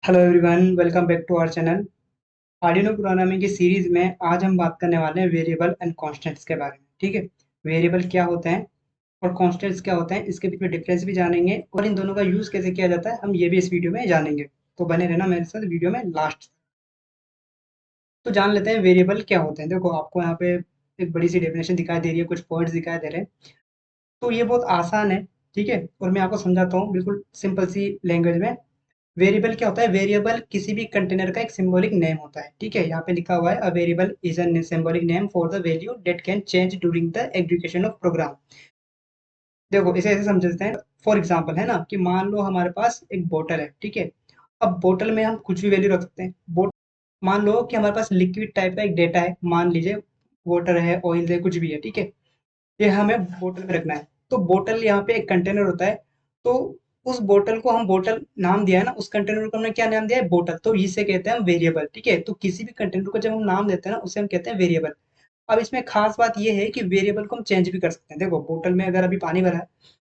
Hello everyone, welcome back to our channel. Arduino programming की series में आज हम बात करने वाले हैं वेरिएबल एंड कांस्टेंट्स के बारे में। ठीक है, वेरिएबल क्या होते हैं और कांस्टेंट्स क्या होते हैं, इसके बीच में डिफरेंस भी जानेंगे और इन दोनों का यूज कैसे किया जाता है हम ये भी इस वीडियो में जानेंगे। तो बने रहना मेरे साथ वीडियो में लास्ट। तो जान लेते हैं वेरिएबल क्या होते हैं। देखो, आपको यहाँ पे एक बड़ी सी डेफिनेशन दिखाई दे रही है, कुछ पॉइंट्स दिखाई दे रहे हैं। तो ये बहुत आसान है, ठीक है, और मैं आपको समझाता हूँ बिल्कुल सिंपल सी लैंग्वेज में। वेरिएबल क्या होता है? वेरिएबल किसी भी कंटेनर का एक सिंबॉलिक नेम होता है। ठीक है, यहाँ पे लिखा हुआ है a variable is a symbolic name for the value that can change during the execution of program. देखो, इसे ऐसे समझते हैं। फॉर एग्जांपल है ना, कि मान लो हमारे पास एक बोतल है। ठीक है, अब बोतल में हम कुछ भी वैल्यू रख सकते हैं। मान लो कि हमारे पास लिक्विड टाइप का एक डेटा है, मान लीजिए वाटर है, ऑयल है, कुछ भी है। ठीक है, ये हमें बोतल में रखना है। तो बोतल यहाँ पे एक कंटेनर होता है। तो उस बोतल को हम बोतल नाम दिया है ना, उस कंटेनर को हमने क्या नाम दिया है? बोतल। तो इसे कहते हैं हम वेरिएबल। ठीक है, तो किसी भी कंटेनर को जब हम नाम देते हैं ना, उसे हम कहते हैं वेरिएबल। अब इसमें खास बात ये है कि वेरिएबल को हम चेंज भी कर सकते हैं। देखो, बोतल में अगर अभी पानी भरा है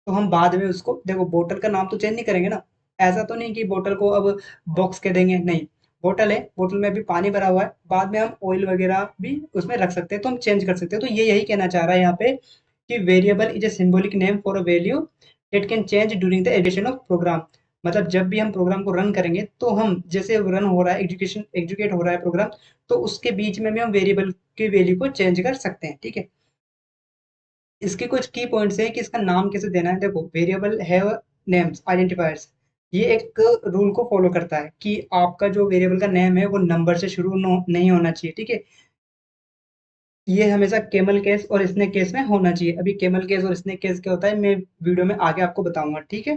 तो हम बाद में उसको, देखो, बोतल का नाम तो चेंज नहीं करेंगे ना। ऐसा तो नहीं कि बोतल को अब बॉक्स कह देंगे, नहीं। बोतल है, बोतल में भी पानी भरा हुआ है, बाद में हम ऑयल वगैरह भी उसमें रख सकते हैं, तो हम चेंज कर सकते हैं। तो ये यही कहना चाह रहा है यहाँ पे कि variable is a symbolic name for a value it can change during the execution of program. मतलब जब भी हम प्रोग्राम को रन करेंगे, तो हम जैसे रन हो रहा है, एग्जीक्यूशन एग्जीक्यूट हो रहा है प्रोग्राम, तो उसके बीच में भी हम वेरिएबल की वैल्यू को चेंज कर सकते हैं। ठीक है, इसके कुछ की पॉइंट्स है कि इसका नाम कैसे देना है। देखो, वेरिएबल हैव नेम्स आइडेंटिफायर्स। ये एक रूल को फॉलो करता है कि आपका जो वेरिएबल का नेम है वो नंबर से शुरू नहीं होना चाहिए। ठीक है, ये हमेशा केमल केस और स्नेक केस में होना चाहिए। अभी केमल केस और स्नेक केस क्या होता है, मैं वीडियो में आगे आपको बताऊंगा। ठीक है,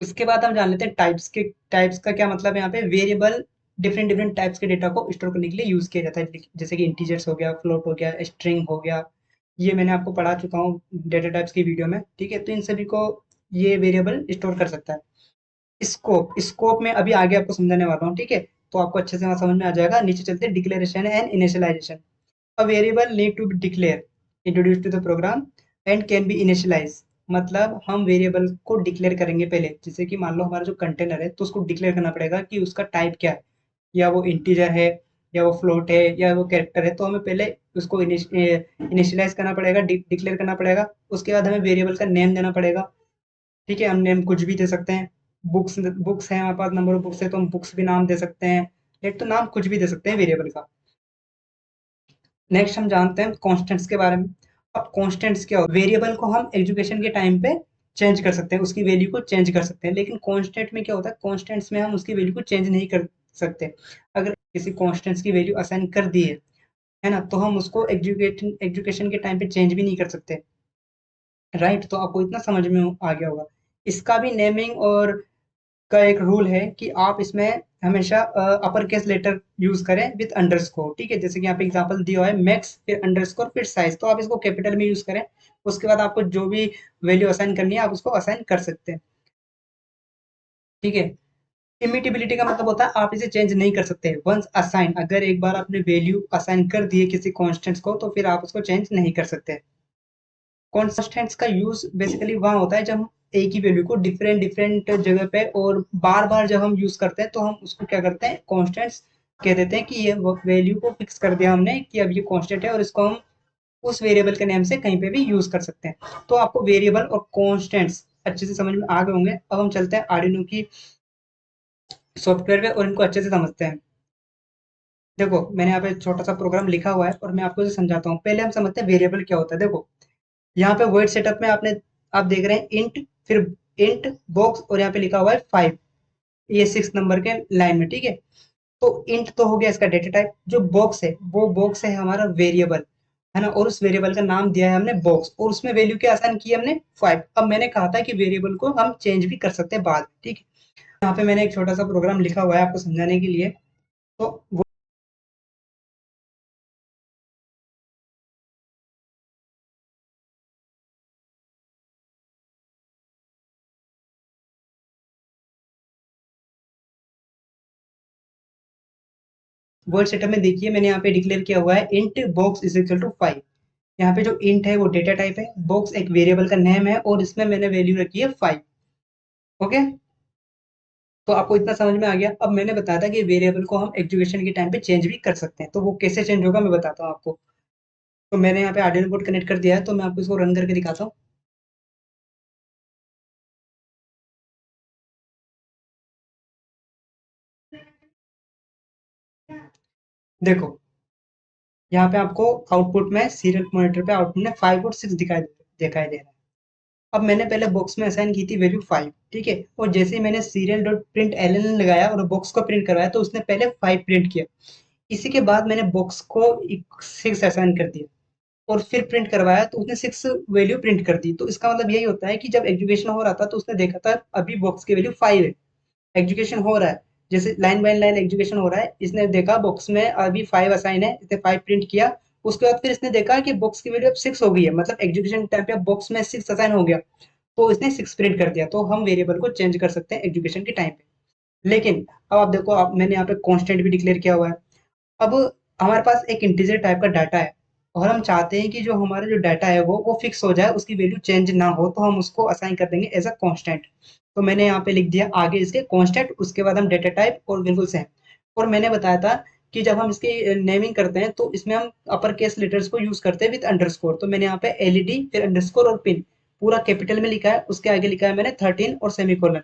इसके बाद हम जान लेते हैं टाइप्स के। टाइप्स का क्या मतलब है? यहाँ पे वेरिएबल डिफरेंट डिफरेंट टाइप्स के डेटा को स्टोर करने के लिए यूज किया जाता है। जैसे कि इंटीजर्स हो गया, फ्लोट हो गया, स्ट्रिंग हो गया। ये मैंने आपको पढ़ा चुका हूँ डेटा टाइप्स की वीडियो में। ठीक है, तो इन सभी को ये वेरिएबल स्टोर कर सकता है। स्कोप, स्कोप में अभी आगे आपको समझाने वाला हूँ। ठीक है, तो आपको अच्छे से वहां समझ में आ जाएगा। नीचे चलते हैं, declaration and initialisation. A variable need to be declare introduced to the program and can be initialized। मतलब हम वेरिएबल को डिक्लेयर करेंगे पहले। जैसे कि मान लो हमारा जो कंटेनर है, तो उसको डिक्लेयर करना पड़ेगा कि उसका टाइप क्या है, या वो इंटीजर है, या वो फ्लोट है, या वो कैरेक्टर है। तो हमें पहले उसको इनिशियलाइज करना पड़ेगा, डिक्लेयर करना पड़ेगा। उसके बाद हमें वेरिएबल का नेम देना पड़ेगा। ठीक है, हम नेम कुछ भी दे सकते हैं। बुक्स बुक्स है हमारे पास, नंबर ऑफ बुक्स है, तो हम बुक्स भी नाम दे सकते हैं। एक तो नाम कुछ भी दे सकते हैं वेरिएबल का। नेक्स्ट हम जानते हैं कॉन्स्टेंट्स के बारे में। अब कॉन्स्टेंट्स क्या होता है? वेरिएबल को हम एजुकेशन के टाइम पे चेंज कर सकते हैं, उसकी वैल्यू को चेंज कर सकते हैं। लेकिन कॉन्स्टेंट में क्या होता है? कॉन्स्टेंट्स में हम उसकी वैल्यू को चेंज नहीं कर सकते। अगर किसी कॉन्स्टेंट्स की वैल्यू असाइन कर दी है ना, तो हम उसको एजुकेशन एजुकेशन के टाइम पे चेंज भी नहीं कर सकते। राइट, तो आपको इतना समझ में आ गया होगा। इसका भी नेमिंग और का एक रूल है कि आप इसमें हमेशा अपर केस लेटर यूज करें विद अंडरस्कोर। ठीक है, जैसे कि यहाँ पे एग्जांपल दिया हुआ है मैक्स, फिर अंडरस्कोर, फिर साइज, तो आप इसको कैपिटल में यूज करें। उसके बाद आपको जो भी वैल्यू असाइन करनी है आप उसको असाइन कर सकते हैं। ठीक है, इमिटेबिलिटी का मतलब होता है आप इसे चेंज नहीं कर सकते। वंस असाइन, अगर एक बार आपने वैल्यू असाइन कर दी है किसी कॉन्स्टेंट्स को, तो फिर आप उसको चेंज नहीं कर सकते। कॉन्स्टेंट्स का यूज बेसिकली वहां होता है जब हम एक ही वैल्यू को डिफरेंट डिफरेंट जगह पे और बार बार जब हम यूज करते हैं, तो हम उसको क्या करते हैं? कॉन्स्टेंट्स कह देते हैं कि ये वैल्यू को फिक्स कर दिया हमने कि अब ये कॉन्स्टेंट है, और इसको हम उस वेरिएबल के नेम से कहीं पे भी यूज कर सकते हैं। तो आपको वेरिएबल और कॉन्स्टेंट्स अच्छे से समझ में आ गए होंगे। अब हम चलते हैं आर्डिनो की सॉफ्टवेयर पे और इनको अच्छे से समझते हैं। देखो, मैंने यहाँ पे छोटा सा प्रोग्राम लिखा हुआ है और मैं आपको इसे समझाता हूँ। पहले हम समझते हैं वेरिएबल क्या होता है। देखो, यहाँ पे वर्ड सेटअप में आप देख रहे हैं इंट, फिर इंट बॉक्स, और यहाँ पे लिखा हुआ है 5, ये 6 नंबर के लाइन में। ठीक है, तो इंट तो हो गया इसका डेटा टाइप। जो बॉक्स है वो बॉक्स है हमारा वेरिएबल, है ना, और उस वेरिएबल का नाम दिया है हमने बॉक्स, और उसमें वैल्यू क्या असाइन की हमने 5। अब मैंने कहा था कि वेरिएबल को हम चेंज भी कर सकते हैं बाद में। ठीक है, यहाँ पे मैंने एक छोटा सा प्रोग्राम लिखा हुआ है आपको समझाने के लिए। तो वर्ड सेटअप में देखिए, मैंने यहाँ पे डिक्लेयर किया हुआ है int box is equal to 5। यहाँ पे जो इंट है वो डेटा टाइप है, बॉक्स एक वेरिएबल का नेम है, और इसमें मैंने वैल्यू रखी है 5। ओके, तो आपको इतना समझ में आ गया। अब मैंने बताया था कि वेरिएबल को हम एग्जीक्यूशन के टाइम पे चेंज भी कर सकते हैं, तो वो कैसे चेंज होगा मैं बताता हूँ आपको। तो मैंने यहाँ पे आर्डिनो बोर्ड कनेक्ट कर दिया है, तो मैं आपको इसको रन करके दिखाता हूँ। देखो, यहाँ पे आपको आउटपुट में सीरियल मॉनिटर पे आउटपुट में 5 और 6 दिखाई दे रहा है। अब मैंने पहले बॉक्स में असाइन की थी वैल्यू 5, ठीक है, और जैसे ही मैंने सीरियल डॉट प्रिंट एलएन लगाया और बॉक्स को प्रिंट करवाया तो उसने पहले 5 प्रिंट किया। इसी के बाद मैंने बॉक्स को 6 असाइन कर दिया और फिर प्रिंट करवाया तो उसने 6 वैल्यू प्रिंट कर दी। तो इसका मतलब यही होता है कि जब एग्जीक्यूशन हो रहा था तो उसने देखा था अभी बॉक्स की वैल्यू 5 है, एग्जीक्यूशन हो रहा है, जैसे लाइन बाय लाइन एग्जीक्यूशन हो रहा है, इसने देखा बॉक्स में अभी 5 असाइन है, इसने 5 प्रिंट किया। उसके बाद फिर इसने देखा कि बॉक्स की वैल्यू अब 6 हो गई है, मतलब एग्जीक्यूशन टाइम पे बॉक्स में 6 असाइन हो गया, तो इसने 6 प्रिंट कर दिया। तो हम वेरिएबल को चेंज कर सकते हैं एग्जीक्यूशन के टाइम पे। लेकिन अब आप देखो, आप मैंने यहाँ पे कांस्टेंट भी डिक्लेयर किया हुआ है। अब हमारे पास एक इंटीजर टाइप का डाटा है और हम चाहते हैं कि जो हमारा जो डाटा है वो फिक्स हो जाए, उसकी वैल्यू चेंज ना हो, तो हम उसको असाइन कर देंगे एज अ कांस्टेंट। तो मैंने यहाँ पे लिख दिया आगे इसके कांस्टेंट, उसके बाद हम डेटा टाइप और बिल्कुल सेम। और मैंने बताया था कि जब हम इसकी नेमिंग करते हैं तो इसमें हम अपर केस लेटर्स को यूज करते हैं विद अंडरस्कोर। तो मैंने यहाँ पे एलईडी फिर अंडरस्कोर और पिन पूरा कैपिटल में लिखा है, उसके आगे लिखा है मैंने 13 और सेमीकोलन।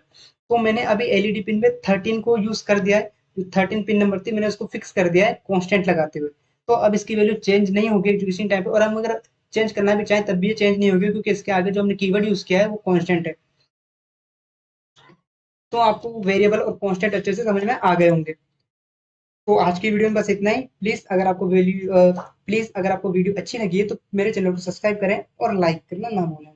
तो मैंने अभी एलईडी पिन में 13 को यूज कर दिया है, जो 13 पिन नंबर थी मैंने उसको फिक्स कर दिया है कांस्टेंट लगाते हुए। तो अब इसकी वैल्यू चेंज नहीं होगी एग्जीक्यूशन टाइम पे, और हम अगर चेंज करना भी चाहें तब भी ये चेंज नहीं होगी, क्योंकि इसके आगे जो हमने कीवर्ड यूज किया है वो कांस्टेंट है। तो आपको वेरिएबल और कांस्टेंट अच्छे से समझ में आ गए होंगे। तो आज की वीडियो में बस इतना ही। प्लीज अगर आपको वीडियो अच्छी लगी है तो मेरे चैनल को सब्सक्राइब करें और लाइक करना ना भूलें।